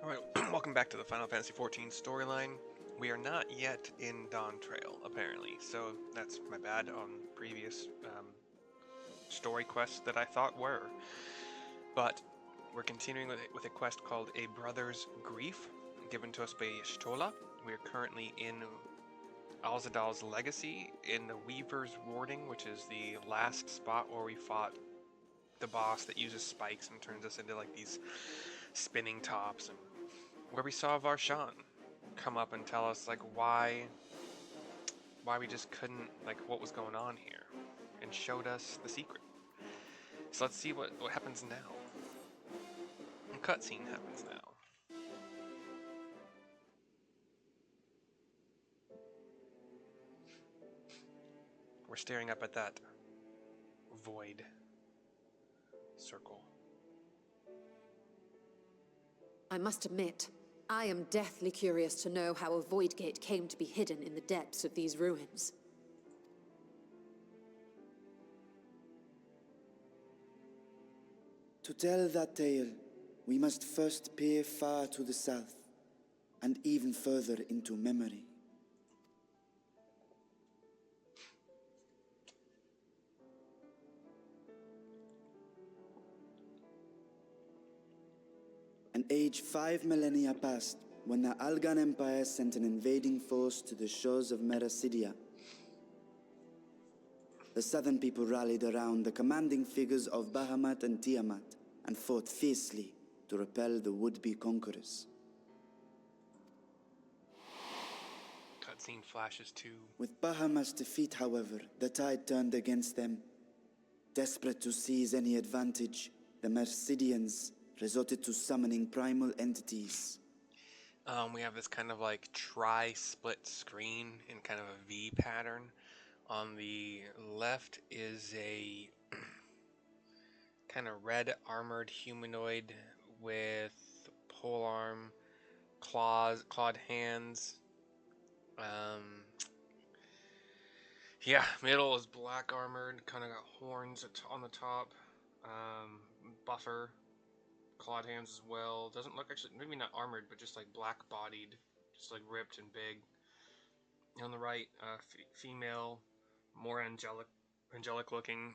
Alright, welcome back to the Final Fantasy XIV storyline. We are not yet in Dawn Trail, apparently, so that's my bad on previous story quests that I thought were. But we're continuing with a quest called A Brother's Grief, given to us by Stola. We are currently in Alzadal's Legacy, in the Weaver's Warding, which is the last spot where we fought the boss that uses spikes and turns us into like these spinning tops, and where we saw Varshahn come up and tell us like why we just couldn't, like, what was going on here, and showed us the secret. So let's see what happens now. A cutscene happens now. We're staring up at that void circle. I must admit, I am deathly curious to know how a voidgate came to be hidden in the depths of these ruins. To tell that tale, we must first peer far to the south, and even further into memory. An age 5 millennia passed when the Algan Empire sent an invading force to the shores of Meracidia. The southern people rallied around the commanding figures of Bahamut and Tiamat and fought fiercely to repel the would-be conquerors. Cutscene flashes to... With Bahamut's defeat, however, the tide turned against them. Desperate to seize any advantage, the Mercidians resorted to summoning primal entities. We have this kind of like tri-split screen in kind of a V pattern. On the left is a kind of red armored humanoid with polearm, clawed hands. Yeah, middle is black armored, kind of got horns on the top. Buffer, clawed hands as well. Doesn't look, actually, maybe not armored, but just like black bodied, just like ripped and big. On the right, female, more angelic looking,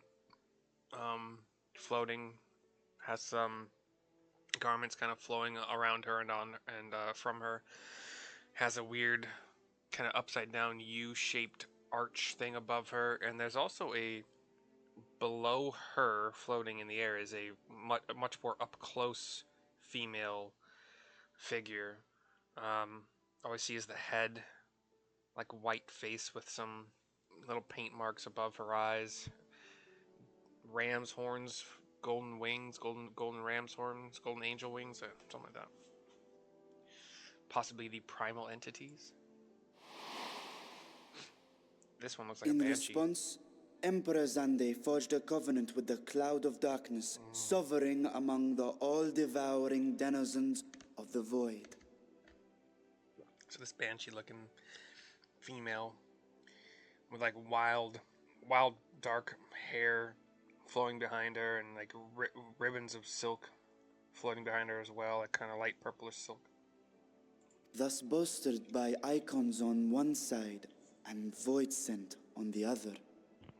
floating, has some garments kind of flowing around her and on and from her. Has a weird kind of upside down U-shaped arch thing above her, and there's also a below her, floating in the air, is a much more up close female figure. All I see is the head, like white face with some little paint marks above her eyes, ram's horns, golden wings, golden ram's horns, golden angel wings, something like that. Possibly the primal entities. This one looks like a banshee. In response, Emperor Zande forged a covenant with the Cloud of Darkness, sovereign among the all-devouring denizens of the Void. So this banshee-looking female with like wild dark hair flowing behind her, and like ribbons of silk floating behind her as well, like kind of light purplish silk. Thus bolstered by icons on one side and void scent on the other,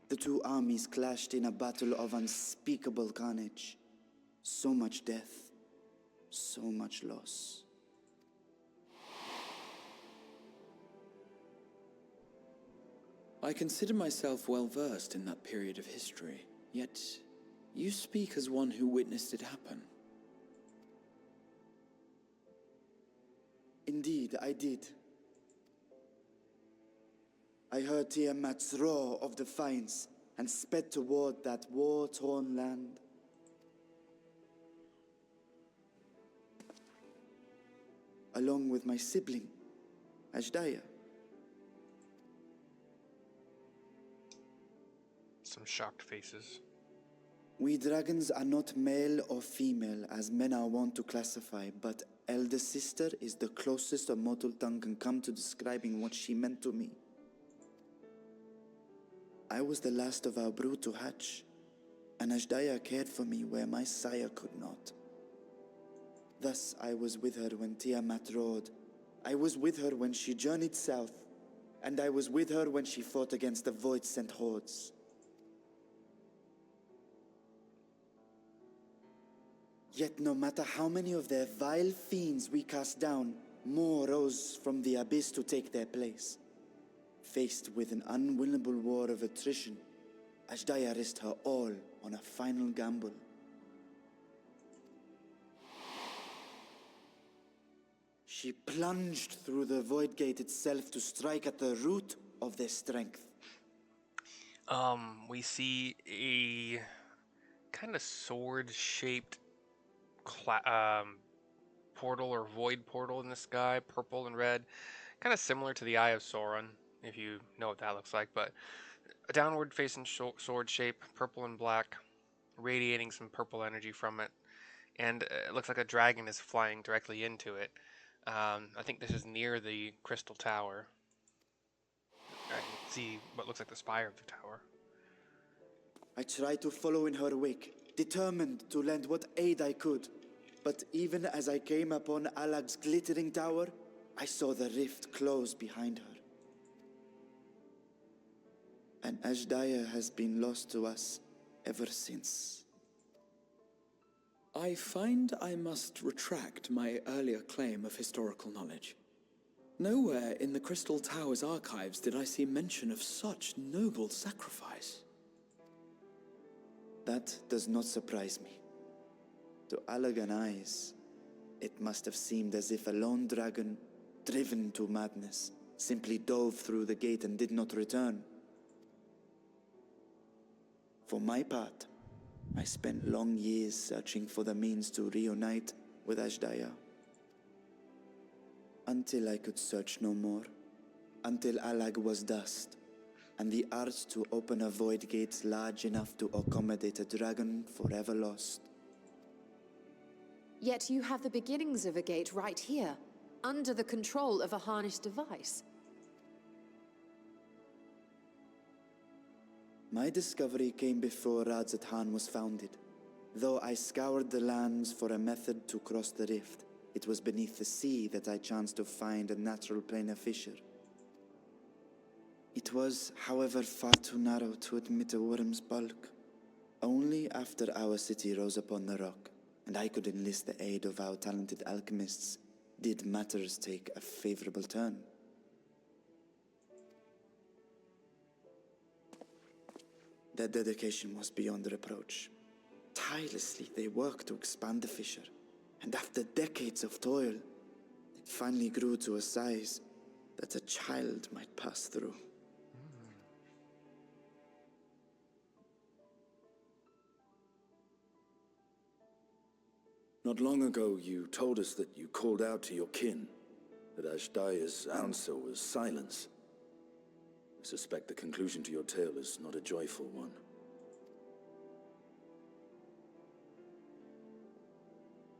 the two armies clashed in a battle of unspeakable carnage. So much death, so much loss. I consider myself well versed in that period of history, yet you speak as one who witnessed it happen. Indeed, I did. I heard Tiamat's roar of defiance and sped toward that war-torn land. Along with my sibling, Ashdaya. Some shocked faces. We dragons are not male or female as men are wont to classify, but elder sister is the closest a mortal tongue can come to describing what she meant to me. I was the last of our brood to hatch, and Ashdaya cared for me where my sire could not. Thus I was with her when Tiamat rode. I was with her when she journeyed south. And I was with her when she fought against the void-sent hordes. Yet no matter how many of their vile fiends we cast down, more rose from the abyss to take their place. Faced with an unwinnable war of attrition, Ashdaya risked her all on a final gamble. She plunged through the void gate itself to strike at the root of their strength. We see a kind of sword-shaped portal or void portal in the sky, purple and red, kind of similar to the Eye of Sauron, if you know what that looks like, but a downward-facing sword shape, purple and black, radiating some purple energy from it, and it looks like a dragon is flying directly into it. I think this is near the Crystal Tower. I can see what looks like the spire of the tower. I tried to follow in her wake, determined to lend what aid I could. But even as I came upon Alag's glittering tower, I saw the rift close behind her. And Ashdaya has been lost to us ever since. I find I must retract my earlier claim of historical knowledge. Nowhere in the Crystal Tower's archives did I see mention of such noble sacrifice. That does not surprise me. To Allagan eyes, it must have seemed as if a lone dragon, driven to madness, simply dove through the gate and did not return. For my part, I spent long years searching for the means to reunite with Ashdaya. Until I could search no more. Until Allag was dust, and the art to open a void gate large enough to accommodate a dragon forever lost. Yet you have the beginnings of a gate right here, under the control of a harnessed device. My discovery came before Varshahn was founded. Though I scoured the lands for a method to cross the rift, it was beneath the sea that I chanced to find a natural planar fissure. It was, however, far too narrow to admit a worm's bulk. Only after our city rose upon the rock, and I could enlist the aid of our talented alchemists, did matters take a favorable turn. Their dedication was beyond reproach. Tirelessly they worked to expand the fissure, and after decades of toil, it finally grew to a size that a child might pass through. Not long ago, you told us that you called out to your kin, that Ashdaya's answer was silence. I suspect the conclusion to your tale is not a joyful one.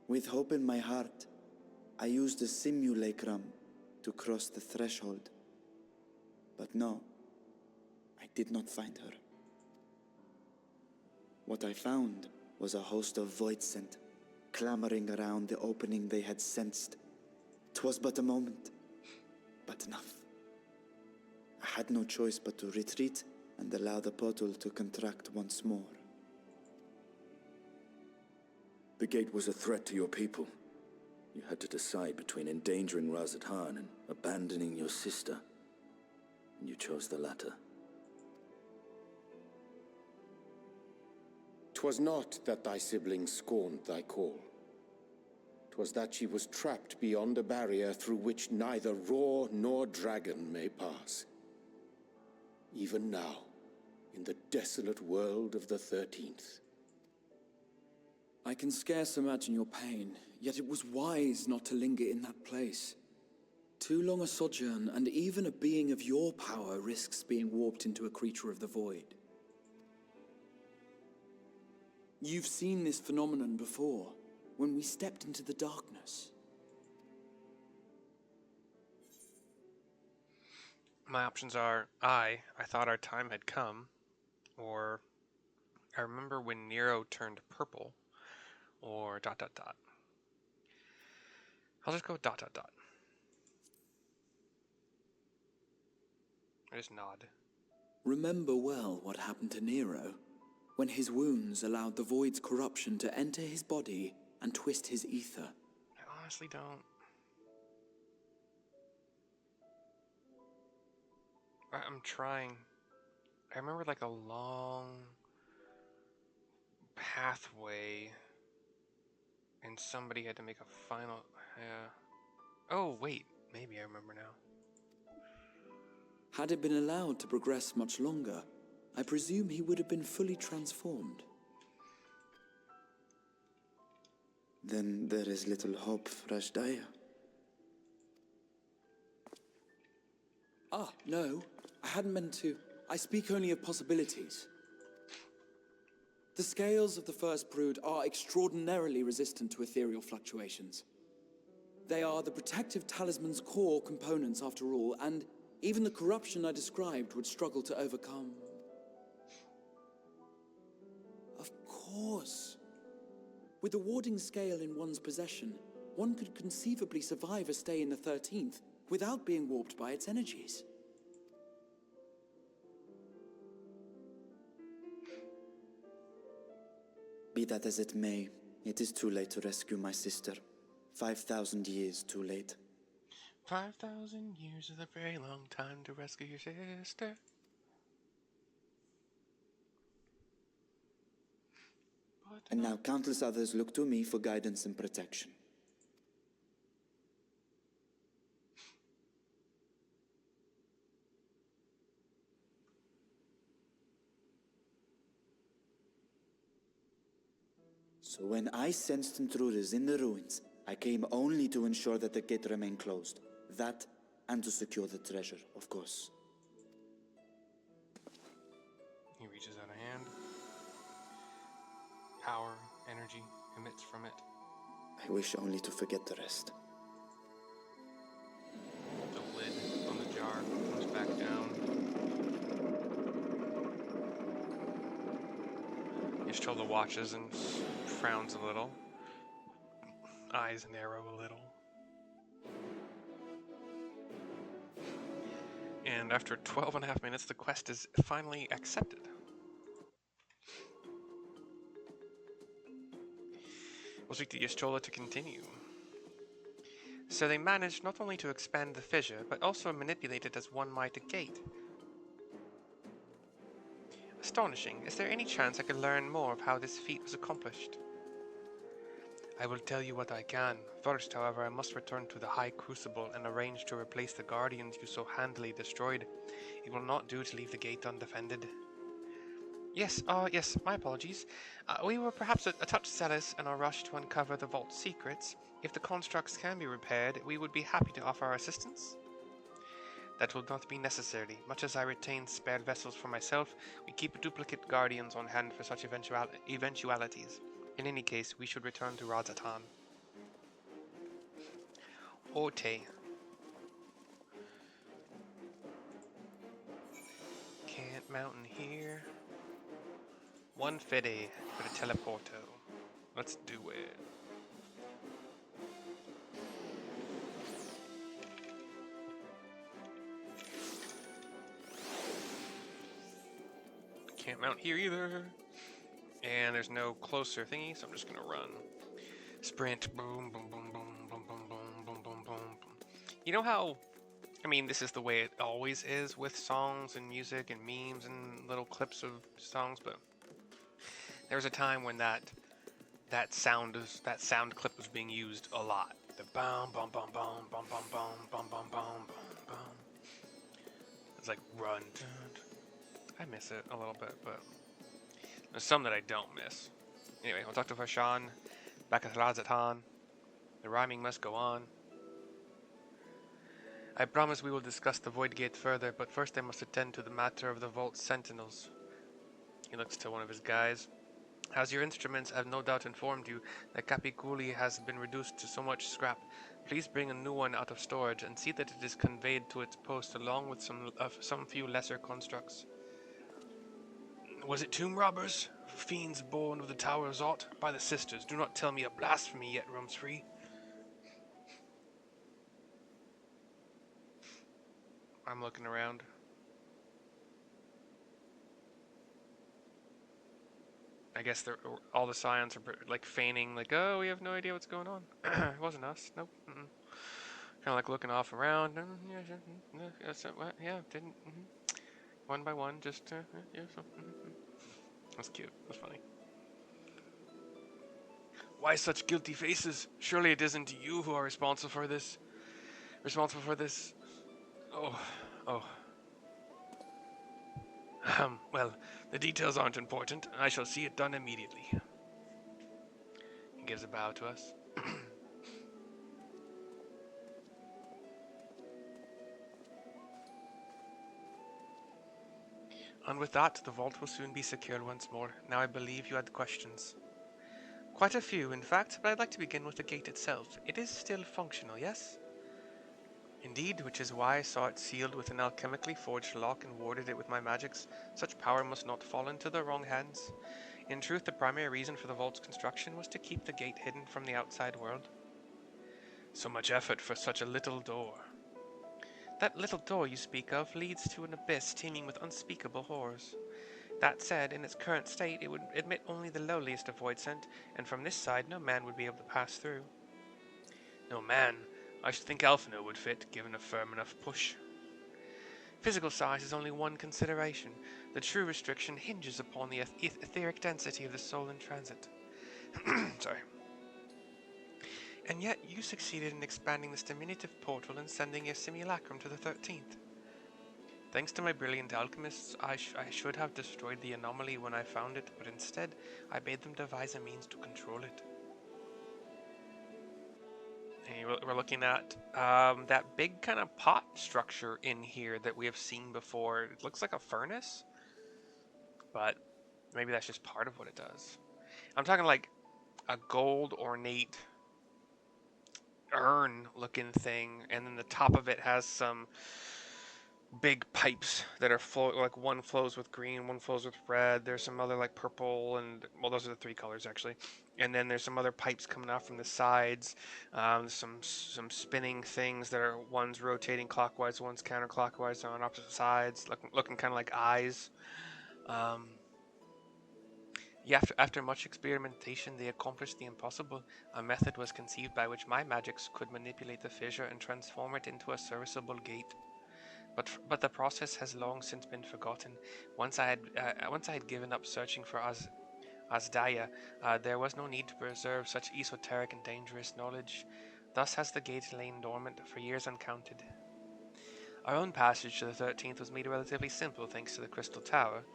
With hope in my heart, I used a simulacrum to cross the threshold. But no, I did not find her. What I found was a host of void-sent, clamoring around the opening they had sensed. 'Twas but a moment, but enough. I had no choice but to retreat and allow the portal to contract once more. The gate was a threat to your people. You had to decide between endangering Varshahn and abandoning your sister. And you chose the latter. 'Twas not that thy siblings scorned thy call. 'Twas that she was trapped beyond a barrier through which neither roar nor dragon may pass. Even now, in the desolate world of the 13th. I can scarce imagine your pain, yet it was wise not to linger in that place. Too long a sojourn, and even a being of your power risks being warped into a creature of the void. You've seen this phenomenon before, when we stepped into the darkness. My options are I thought our time had come, or I remember when Nero turned purple, or ... I'll just go dot dot dot. I just nod. Remember well what happened to Nero, when his wounds allowed the void's corruption to enter his body and twist his ether. I honestly don't. I'm trying. I remember like a long pathway, and somebody had to make a final. Yeah. Oh wait, maybe I remember now. Had it been allowed to progress much longer, I presume he would have been fully transformed. Then there is little hope for Ashdaya. Ah, no. I hadn't meant to. I speak only of possibilities. The scales of the first brood are extraordinarily resistant to ethereal fluctuations. They are the protective talisman's core components after all, and even the corruption I described would struggle to overcome. Of course. With the warding scale in one's possession, one could conceivably survive a stay in the 13th without being warped by its energies. Be that as it may, it is too late to rescue my sister. 5,000 years too late. 5,000 years is a very long time to rescue your sister. And now countless others look to me for guidance and protection. So when I sensed intruders in the ruins, I came only to ensure that the gate remained closed. That, and to secure the treasure, of course. He reaches out a hand. Power, energy emits from it. I wish only to forget the rest. The lid on the jar comes back down. Yashtola watches and frowns a little. Eyes narrow a little. And after 12 and a half minutes, the quest is finally accepted. We'll speak to Yashtola to continue. So they managed not only to expand the fissure, but also manipulate it as one might a gate. Astonishing. Is there any chance I could learn more of how this feat was accomplished? I will tell you what I can. First, however, I must return to the High Crucible and arrange to replace the guardians you so handily destroyed. It will not do to leave the gate undefended. Yes, my apologies. We were perhaps a touch zealous in our rush to uncover the vault's secrets. If the constructs can be repaired, we would be happy to offer our assistance. That will not be necessary. Much as I retain spare vessels for myself, we keep duplicate guardians on hand for such eventualities. In any case, we should return to Razatan. Ote. Can't mountain here. One fede for the teleporto. Let's do it. Can't mount here either. And there's no closer thingy, so I'm just gonna run. Sprint, boom, boom, boom, boom, boom, boom, boom, boom, boom, boom. You know how, I mean, this is the way it always is with songs and music and memes and little clips of songs, but there was a time when that sound clip was being used a lot. The bum bum bum bum bum bum bum bum bum bum bum bum. It's like run. I miss it a little bit, but there's some that I don't miss. Anyway, we'll talk to Varshahn, back at Razatan. The rhyming must go on. I promise we will discuss the voidgate further, but first I must attend to the matter of the vault sentinels. He looks to one of his guys. As your instruments have no doubt informed you that Capiculi has been reduced to so much scrap, please bring a new one out of storage and see that it is conveyed to its post along with some few lesser constructs. Was it tomb robbers? Fiends born of the Tower of Zot? By the sisters, do not tell me a blasphemy yet roams free. I'm looking around. I guess all the scions are like feigning, like, oh, we have no idea what's going on. It wasn't us. Nope. Kind of like looking off around. Yeah, didn't. One by one, just yeah. So, That's cute. That's funny. Why such guilty faces? Surely it isn't you who are responsible for this. Oh, oh. Well, the details aren't important. I shall see it done immediately. He gives a bow to us. And with that, the vault will soon be secured once more. Now I believe you had questions. Quite a few, in fact, but I'd like to begin with the gate itself. It is still functional, yes? Indeed, which is why I saw it sealed with an alchemically forged lock and warded it with my magics. Such power must not fall into the wrong hands. In truth, the primary reason for the vault's construction was to keep the gate hidden from the outside world. So much effort for such a little door. That little door you speak of leads to an abyss teeming with unspeakable horrors. That said, in its current state, it would admit only the lowliest of void scent, and from this side no man would be able to pass through. No man? I should think Alphino would fit, given a firm enough push. Physical size is only one consideration. The true restriction hinges upon the etheric density of the soul in transit. Sorry. And yet you succeeded in expanding this diminutive portal and sending a simulacrum to the 13th. Thanks to my brilliant alchemists, I should have destroyed the anomaly when I found it, but instead I bade them devise a means to control it. And we're looking at that big kind of pot structure in here that we have seen before. It looks like a furnace, but maybe that's just part of what it does. I'm talking like a gold ornate urn looking thing, and then the top of it has some big pipes that are like one flows with green, one flows with red. There's some other like purple, and well, those are the three colors actually. And then there's some other pipes coming out from the sides. Some spinning things that are one's rotating clockwise, one's counterclockwise on opposite sides, looking kind of like eyes. Yeah, after much experimentation, they accomplished the impossible. A method was conceived by which my magics could manipulate the fissure and transform it into a serviceable gate. But the process has long since been forgotten. Once I had given up searching for Asdaya, there was no need to preserve such esoteric and dangerous knowledge. Thus has the gate lain dormant for years uncounted. Our own passage to the 13th was made relatively simple thanks to the Crystal Tower.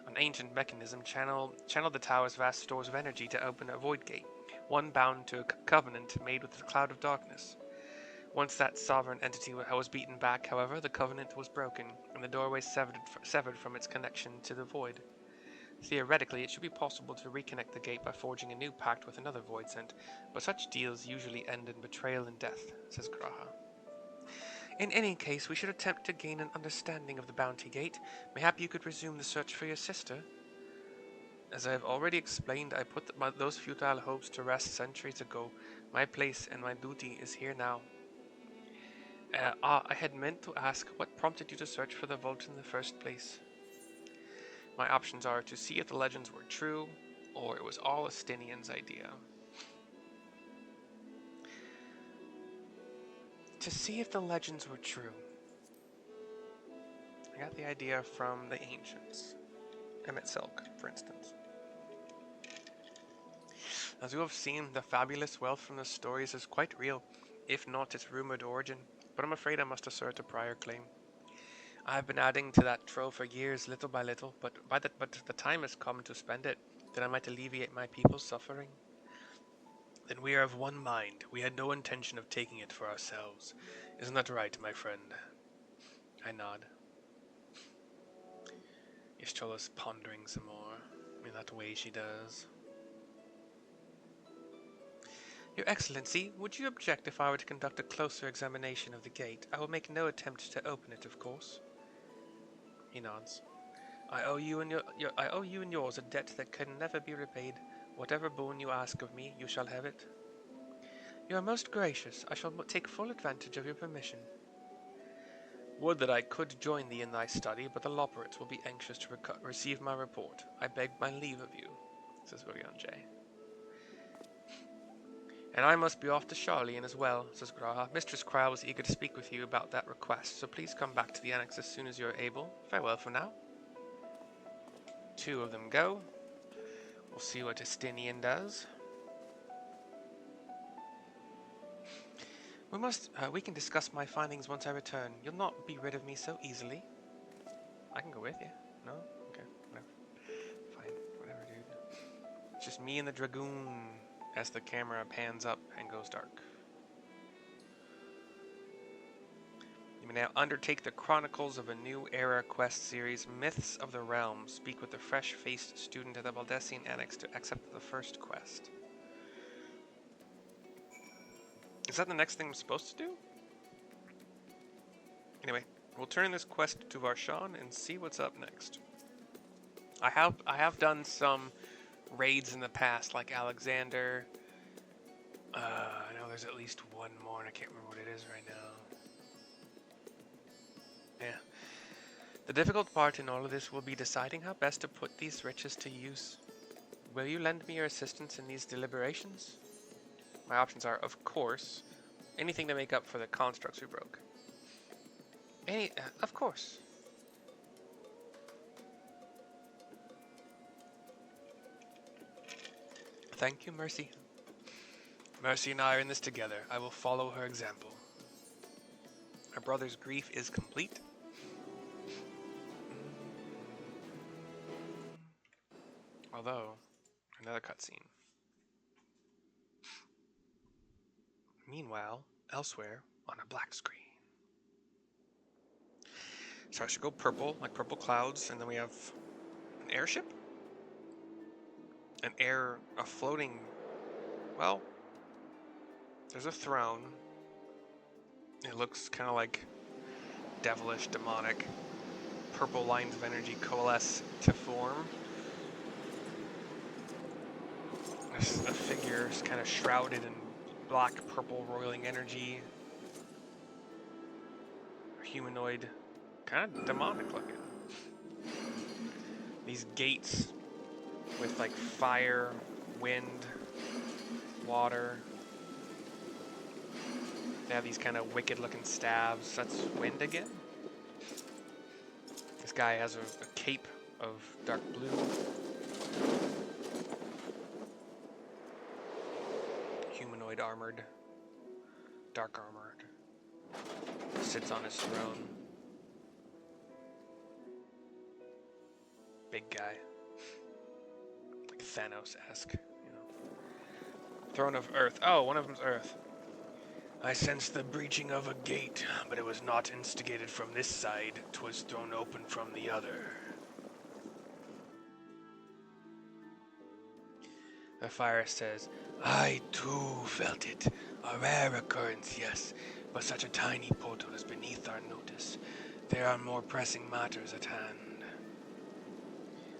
An ancient mechanism channeled the tower's vast stores of energy to open a void gate, one bound to a covenant made with the cloud of darkness. Once that sovereign entity was beaten back, however, the covenant was broken, and the doorway severed from its connection to the void. Theoretically, it should be possible to reconnect the gate by forging a new pact with another void scent, but such deals usually end in betrayal and death, says Graha. In any case, we should attempt to gain an understanding of the Bounty Gate. Mayhap you could resume the search for your sister? As I have already explained, I put those futile hopes to rest centuries ago. My place and my duty is here now. I had meant to ask what prompted you to search for the vault in the first place. My options are to see if the legends were true, or it was all Astinian's idea. To see if the legends were true. I got the idea from the ancients. Emmett Silk, for instance. As you have seen, the fabulous wealth from the stories is quite real, if not its rumored origin, but I'm afraid I must assert a prior claim. I have been adding to that trove for years, little by little, but the time has come to spend it, that I might alleviate my people's suffering. Then we are of one mind. We had no intention of taking it for ourselves. Isn't that right, my friend? I nod. Yshchola's pondering some more, in that way she does. Your Excellency, would you object if I were to conduct a closer examination of the gate? I will make no attempt to open it, of course. He nods. I owe you and yours a debt that can never be repaid. Whatever boon you ask of me, you shall have it. You are most gracious. I shall take full advantage of your permission. Would that I could join thee in thy study, but the Loporrits will be anxious to receive my report. I beg my leave of you, says William J. And I must be off to Charlian as well, says Graha. Mistress Kryle was eager to speak with you about that request, so please come back to the annex as soon as you are able. Farewell for now. Two of them go. We'll see what Estinian does. We can discuss my findings once I return. You'll not be rid of me so easily. I can go with you. No? Okay, whatever. Fine, whatever, dude. It's just me and the Dragoon as the camera pans up and goes dark. You may now undertake the Chronicles of a New Era quest series, Myths of the Realm. Speak with the fresh-faced student at the Baldessian Annex to accept the first quest. Is that the next thing I'm supposed to do? Anyway, we'll turn this quest to Varshahn and see what's up next. I have done some raids in the past, like Alexander. I know there's at least one more, and I can't remember what it is right now. Yeah. The difficult part in all of this will be deciding how best to put these riches to use. Will you lend me your assistance in these deliberations? My options are, of course, anything to make up for the constructs we broke. Of course. Thank you, Mercy. Mercy and I are in this together. I will follow her example. My brother's grief is complete. Although, another cutscene. Meanwhile, elsewhere on a black screen. Starts to go purple, like purple clouds, and then we have an airship? A floating, well, there's a throne. It looks kind of like devilish, demonic. Purple lines of energy coalesce to form. There's a figure kind of shrouded in black, purple, roiling energy. Humanoid, kind of demonic looking. These gates with like fire, wind, water. They have these kind of wicked looking stabs. That's wind again. This guy has a cape of dark blue. Humanoid armored. Dark armored. Sits on his throne. Big guy. Like Thanos-esque, you know. Throne of Earth. Oh, one of them's Earth. I sensed the breaching of a gate, but it was not instigated from this side. 'Twas thrown open from the other. The fire says, I too felt it. A rare occurrence, yes, but such a tiny portal is beneath our notice. There are more pressing matters at hand.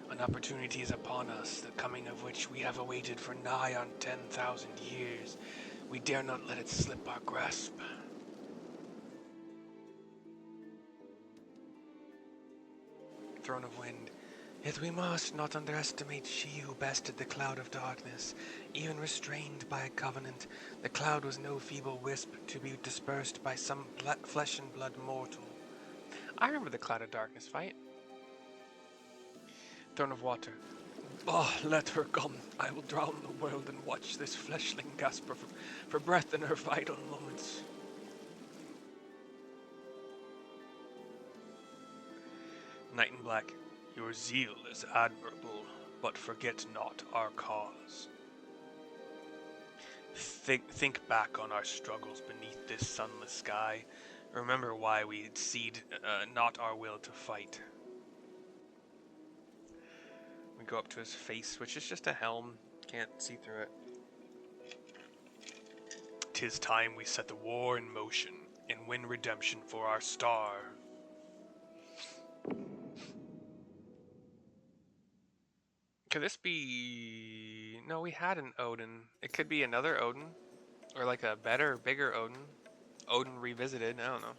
An opportunity is upon us, the coming of which we have awaited for nigh on 10,000 years. We dare not let it slip our grasp. Throne of Wind. Yet we must not underestimate she who bested the cloud of darkness. Even restrained by a covenant, the cloud was no feeble wisp to be dispersed by some flesh and blood mortal. I remember the cloud of darkness fight. Throne of Water. Oh, let her come. I will drown the world and watch this fleshling gasp for breath in her vital moments. Knight in Black. Your zeal is admirable, but forget not our cause. Think back on our struggles beneath this sunless sky. Remember why we cede not our will to fight. We go up to his face, which is just a helm. Can't see through it. 'Tis time we set the war in motion and win redemption for our star. Could this be... No, we had an Odin. It could be another Odin. Or like a better, bigger Odin. Odin revisited, I don't know.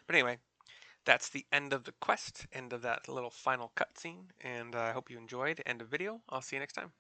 But anyway, that's the end of the quest, end of that little final cutscene, and I hope you enjoyed. End of video. I'll see you next time.